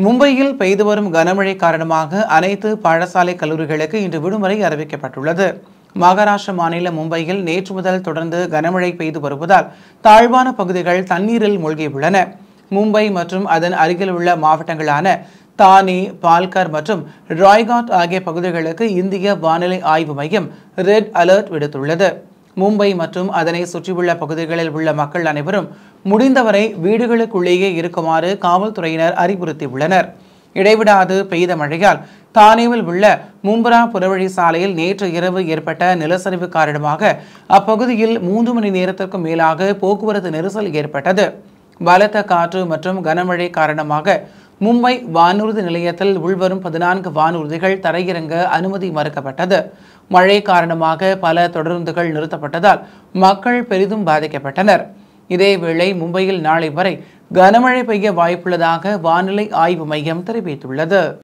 மும்பையில் பெய்து வரும் கனமழை காரணமாக அனைத்து பாடசாலை கல்லூரிகளுக்கு இன்று விடுமுறை அறிவிக்கப்பட்டுள்ளது. மகாராஷ்டிர மாநில மும்பையில் நேற்று முதல் தொடர்ந்து கனமழை பெய்து வருவதால் தாழ்வான பகுதிகள் தண்ணீரில் மூழ்கியுள்ளன. மும்பை மற்றும் அதன் அருகில் உள்ள மாவட்டங்களான தானே, பால்கர் மற்றும் ராய்காட் ஆகிய பகுதிகளுக்கு இந்திய வானிலை ஆய்வு மையம் ரெட் அலர்ட் விடுத்துள்ளது. மும்பை மற்றும் அதனை சுற்றியுள்ள பகுதிகளில் உள்ள மக்கள் அனைவரும் முடிந்தவரை வீடுகளுக்குள்ளேயே இருக்குமாறு காவல்துறையினர் அறிவுறுத்தியுள்ளனர். இடைவிடாது பெய்த மழையால் தானேவில் உள்ள மும்பரா புறவழி சாலையில் நேற்று இரவு ஏற்பட்ட நிலச்சரிவு காரணமாக அப்பகுதியில் 3 மணி நேரத்திற்கும் மேலாக போக்குவரத்து நெரிசல் ஏற்பட்டது. பலத்த காற்று மற்றும் கனமழை காரணமாக மும்பை வானூர்தி நிலையத்தில் உள்வரும் 14 வானூர்திகள் தரையிறங்க அனுமதி மறுக்கப்பட்டது. மழை காரணமாக பல தொடருந்துகள் நிறுத்தப்பட்டதால் மக்கள் பெரிதும் பாதிக்கப்பட்டனர். இதேவேளை மும்பையில் நாளை வரை கனமழை பெய்ய வாய்ப்புள்ளதாக வானிலை ஆய்வு மையம் தெரிவித்துள்ளது.